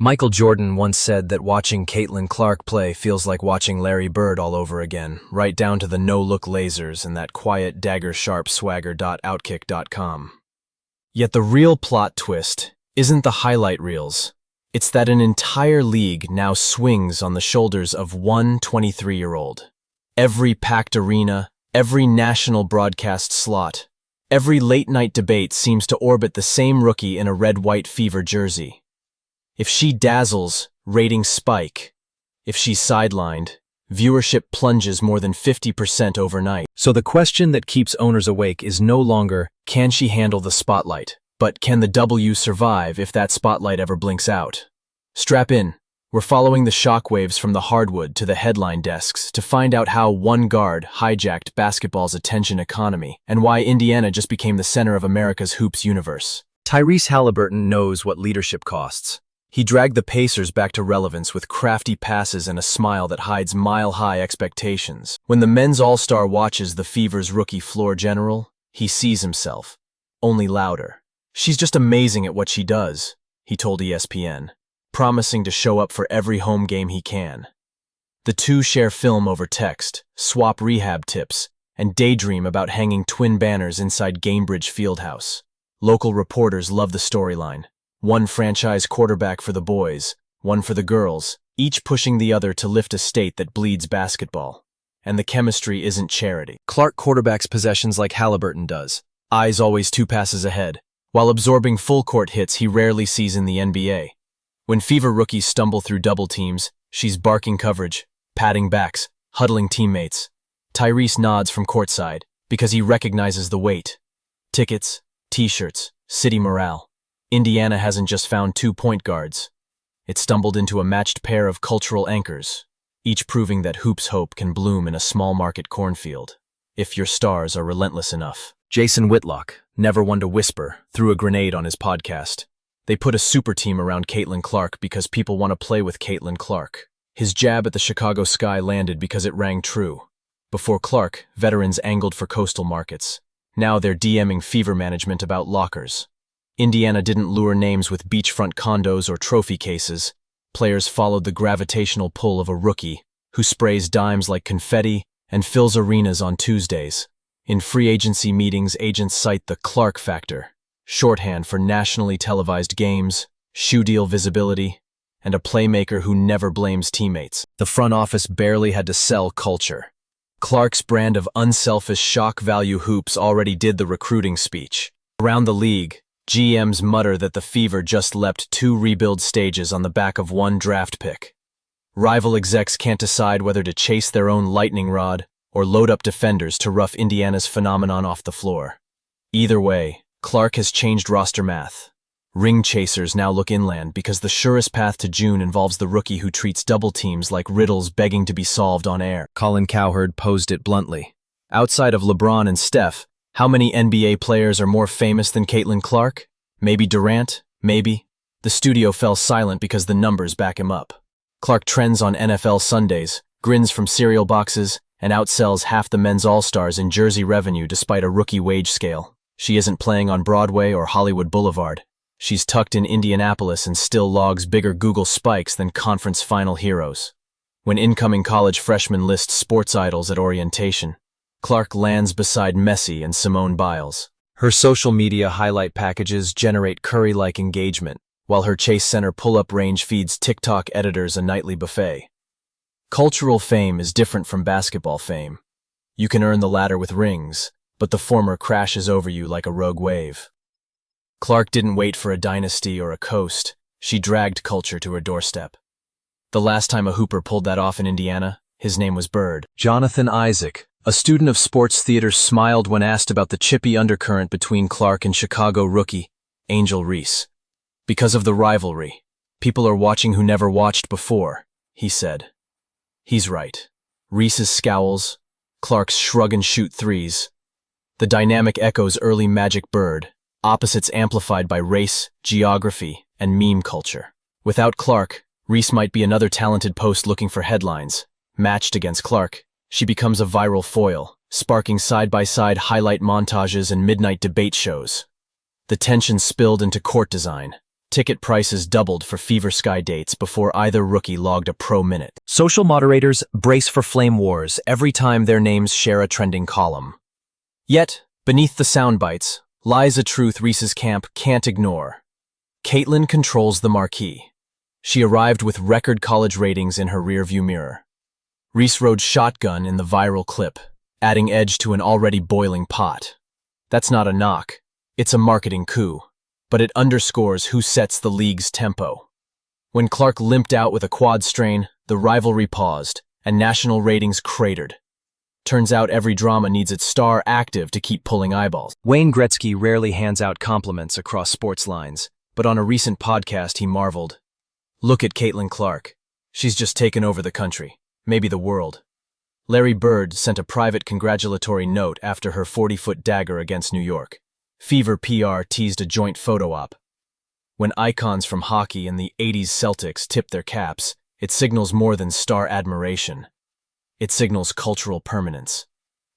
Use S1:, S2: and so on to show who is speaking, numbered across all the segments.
S1: Michael Jordan once said that watching Caitlin Clark play feels like watching Larry Bird all over again, right down to the no-look lasers and that quiet dagger-sharp swagger.outkick.com. Yet the real plot twist isn't the highlight reels. It's that an entire league now swings on the shoulders of one 23-year-old. Every packed arena, every national broadcast slot, every late-night debate seems to orbit the same rookie in a red-white fever jersey. If she dazzles, ratings spike. If she's sidelined, viewership plunges more than 50% overnight. So the question that keeps owners awake is no longer, can she handle the spotlight? But can the W survive if that spotlight ever blinks out? Strap in. We're following the shockwaves from the hardwood to the headline desks to find out how one guard hijacked basketball's attention economy and why Indiana just became the center of America's hoops universe. Tyrese Halliburton knows what leadership costs. He dragged the Pacers back to relevance with crafty passes and a smile that hides mile-high expectations. When the men's all-star watches the Fever's rookie floor general, he sees himself, only louder. "She's just amazing at what she does," he told ESPN, promising to show up for every home game he can. The two share film over text, swap rehab tips, and daydream about hanging twin banners inside Gainbridge Fieldhouse. Local reporters love the storyline. One franchise quarterback for the boys, one for the girls, each pushing the other to lift a state that bleeds basketball. And the chemistry isn't charity. Clark quarterbacks possessions like Halliburton does, eyes always 2 passes ahead, while absorbing full-court hits he rarely sees in the NBA. When Fever rookies stumble through double teams, she's barking coverage, patting backs, huddling teammates. Tyrese nods from courtside because he recognizes the weight. Tickets, t-shirts, city morale. Indiana hasn't just found 2 point guards. It stumbled into a matched pair of cultural anchors, each proving that hoops hope can bloom in a small market cornfield, if your stars are relentless enough. Jason Whitlock, never one to whisper, threw a grenade on his podcast. They put a super team around Caitlin Clark because people want to play with Caitlin Clark. His jab at the Chicago Sky landed because it rang true. Before Clark, veterans angled for coastal markets. Now they're DMing Fever management about lockers. Indiana didn't lure names with beachfront condos or trophy cases. Players followed the gravitational pull of a rookie who sprays dimes like confetti and fills arenas on Tuesdays. In free agency meetings, agents cite the Clark factor, shorthand for nationally televised games, shoe deal visibility, and a playmaker who never blames teammates. The front office barely had to sell culture. Clark's brand of unselfish shock value hoops already did the recruiting speech. Around the league, GMs mutter that the Fever just leapt 2 rebuild stages on the back of 1 draft pick. Rival execs can't decide whether to chase their own lightning rod or load up defenders to rough Indiana's phenomenon off the floor. Either way, Clark has changed roster math. Ring chasers now look inland because the surest path to June involves the rookie who treats double teams like riddles begging to be solved on air. Colin Cowherd posed it bluntly. Outside of LeBron and Steph, how many NBA players are more famous than Caitlin Clark? Maybe Durant? Maybe. The studio fell silent because the numbers back him up. Clark trends on NFL Sundays, grins from cereal boxes, and outsells half the men's all-stars in jersey revenue despite a rookie wage scale. She isn't playing on Broadway or Hollywood Boulevard. She's tucked in Indianapolis and still logs bigger Google spikes than conference final heroes. When incoming college freshmen list sports idols at orientation, Clark lands beside Messi and Simone Biles. Her social media highlight packages generate Curry-like engagement, while her Chase Center pull-up range feeds TikTok editors a nightly buffet. Cultural fame is different from basketball fame. You can earn the latter with rings, but the former crashes over you like a rogue wave. Clark didn't wait for a dynasty or a coast. She dragged culture to her doorstep. The last time a hooper pulled that off in Indiana, his name was Bird. Jonathan Isaac, a student of sports theater, smiled when asked about the chippy undercurrent between Clark and Chicago rookie Angel Reese. "Because of the rivalry. People are watching who never watched before," he said. He's right. Reese's scowls, Clark's shrug-and-shoot threes. The dynamic echoes early Magic Bird, opposites amplified by race, geography, and meme culture. Without Clark, Reese might be another talented post looking for headlines. Matched against Clark, she becomes a viral foil, sparking side-by-side highlight montages and midnight debate shows. The tension spilled into court design. Ticket prices doubled for Fever Sky dates before either rookie logged a pro minute. Social moderators brace for flame wars every time their names share a trending column. Yet, beneath the soundbites, lies a truth Reese's camp can't ignore. Caitlin controls the marquee. She arrived with record college ratings in her rearview mirror. Reese rode shotgun in the viral clip, adding edge to an already boiling pot. That's not a knock, it's a marketing coup, but it underscores who sets the league's tempo. When Clark limped out with a quad strain, the rivalry paused, and national ratings cratered. Turns out every drama needs its star active to keep pulling eyeballs. Wayne Gretzky rarely hands out compliments across sports lines, but on a recent podcast he marveled. Look at Caitlin Clark. She's just taken over the country, maybe the world. Larry Bird sent a private congratulatory note after her 40-foot dagger against New York. Fever PR teased a joint photo op. When icons from hockey and the 80s Celtics tip their caps, it signals more than star admiration. It signals cultural permanence.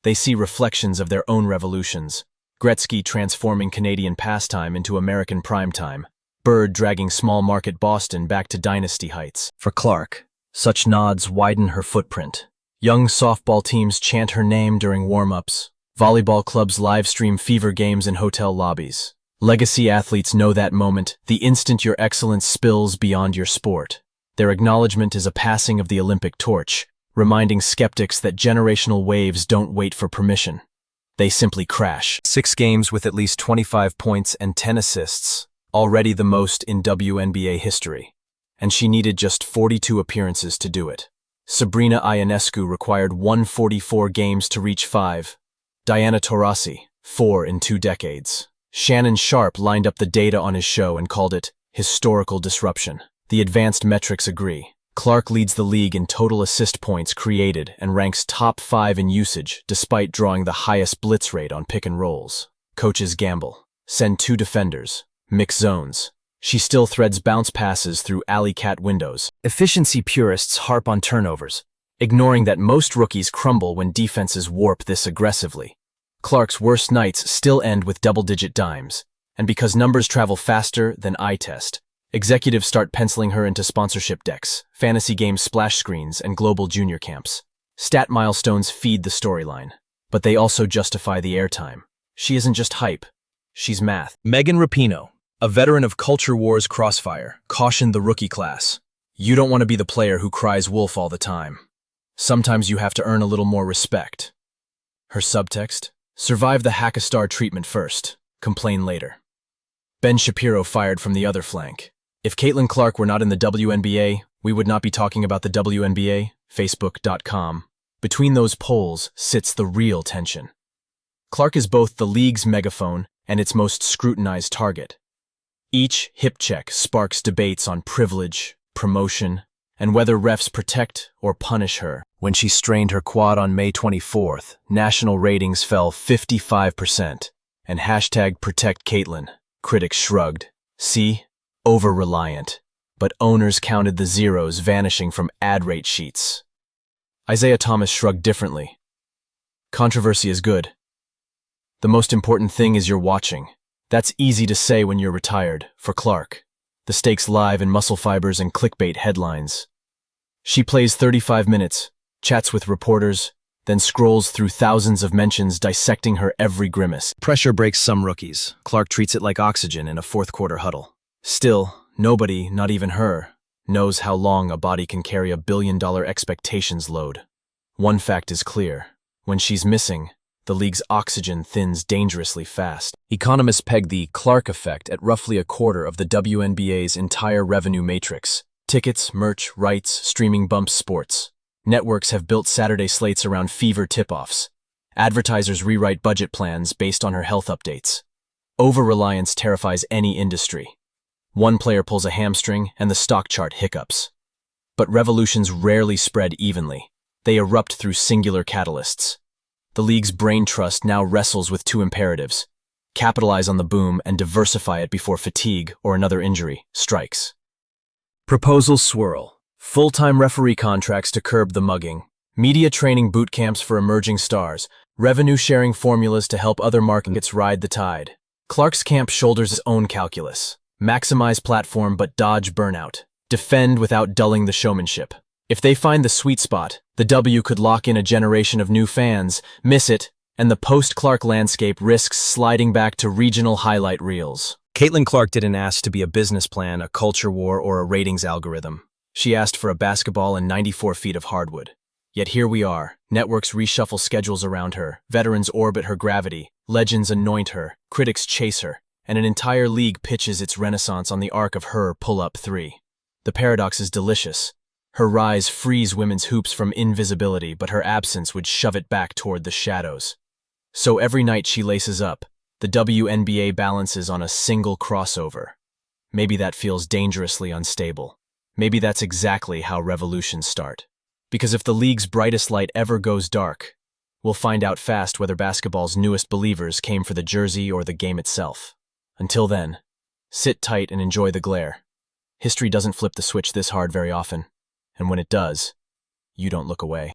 S1: They see reflections of their own revolutions. Gretzky transforming Canadian pastime into American primetime. Bird dragging small-market Boston back to dynasty heights. For Clark, such nods widen her footprint. Young softball teams chant her name during warm-ups. Volleyball clubs live-stream Fever games in hotel lobbies. Legacy athletes know that moment, the instant your excellence spills beyond your sport. Their acknowledgement is a passing of the Olympic torch, reminding skeptics that generational waves don't wait for permission. They simply crash. 6 games with at least 25 points and 10 assists, already the most in WNBA history. And she needed just 42 appearances to do it. Sabrina Ionescu required 144 games to reach 5. Diana Taurasi, 4 in 2 decades. Shannon Sharp lined up the data on his show and called it historical disruption. The advanced metrics agree. Clark leads the league in total assist points created and ranks top 5 in usage despite drawing the highest blitz rate on pick and rolls. Coaches gamble. Send 2 defenders. Mix zones. She still threads bounce passes through alley cat windows. Efficiency purists harp on turnovers, ignoring that most rookies crumble when defenses warp this aggressively. Clark's worst nights still end with double-digit dimes, and because numbers travel faster than eye test, executives start penciling her into sponsorship decks, fantasy game splash screens, and global junior camps. Stat milestones feed the storyline, but they also justify the airtime. She isn't just hype, she's math. Megan Rapinoe, a veteran of Culture War's crossfire, cautioned the rookie class. You don't want to be the player who cries wolf all the time. Sometimes you have to earn a little more respect. Her subtext? Survive the hack-a-star treatment first, complain later. Ben Shapiro fired from the other flank. If Caitlin Clark were not in the WNBA, we would not be talking about the WNBA, Facebook.com. Between those poles sits the real tension. Clark is both the league's megaphone and its most scrutinized target. Each hip check sparks debates on privilege, promotion, and whether refs protect or punish her. When she strained her quad on May 24th, national ratings fell 55%, and hashtag Protect Caitlin. Critics shrugged. See? Over-reliant. But owners counted the zeros vanishing from ad rate sheets. Isaiah Thomas shrugged differently. Controversy is good. The most important thing is you're watching. That's easy to say when you're retired, for Clark. The stakes live in muscle fibers and clickbait headlines. She plays 35 minutes, chats with reporters, then scrolls through thousands of mentions dissecting her every grimace. Pressure breaks some rookies. Clark treats it like oxygen in a fourth-quarter huddle. Still, nobody, not even her, knows how long a body can carry a billion-dollar expectations load. One fact is clear. When she's missing, the league's oxygen thins dangerously fast. Economists peg the Clark effect at roughly a quarter of the WNBA's entire revenue matrix. Tickets, merch, rights, streaming bumps, sports. Networks have built Saturday slates around Fever tip-offs. Advertisers rewrite budget plans based on her health updates. Over-reliance terrifies any industry. One player pulls a hamstring and the stock chart hiccups. But revolutions rarely spread evenly. They erupt through singular catalysts. The league's brain trust now wrestles with 2 imperatives: capitalize on the boom and diversify it before fatigue or another injury strikes. Proposals swirl. Full-time referee contracts to curb the mugging. Media training boot camps for emerging stars. Revenue-sharing formulas to help other markets ride the tide. Clark's camp shoulders its own calculus. Maximize platform but dodge burnout. Defend without dulling the showmanship. If they find the sweet spot, the W could lock in a generation of new fans. Miss it, and the post-Clark landscape risks sliding back to regional highlight reels. Caitlin Clark didn't ask to be a business plan, a culture war, or a ratings algorithm. She asked for a basketball and 94 feet of hardwood. Yet here we are. Networks reshuffle schedules around her, veterans orbit her gravity, legends anoint her, critics chase her, and an entire league pitches its renaissance on the arc of her pull-up three. The paradox is delicious. Her rise frees women's hoops from invisibility, but her absence would shove it back toward the shadows. So every night she laces up, the WNBA balances on a single crossover. Maybe that feels dangerously unstable. Maybe that's exactly how revolutions start. Because if the league's brightest light ever goes dark, we'll find out fast whether basketball's newest believers came for the jersey or the game itself. Until then, sit tight and enjoy the glare. History doesn't flip the switch this hard very often, and when it does, you don't look away.